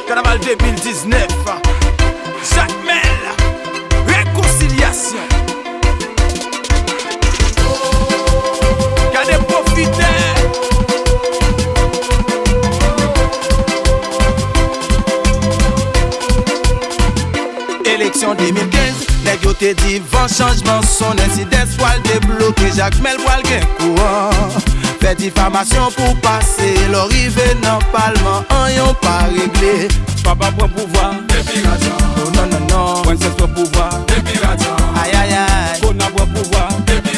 Carnaval 2019. Jacques Mel, réconciliation. Qu'a des profiteurs. Élection 2015, nèg yo te dit vent changement son incident voile débloqué Jacques Mel voile gen courant. Fait diffamation pour passer, l'arrivée dans parlement, en yon pas réglé. Papa prend pouvoir, des pirates. Oh non non non, point c'est ton pouvoir, des pirates. Aïe aïe aïe, on a pouvoir, des pirates.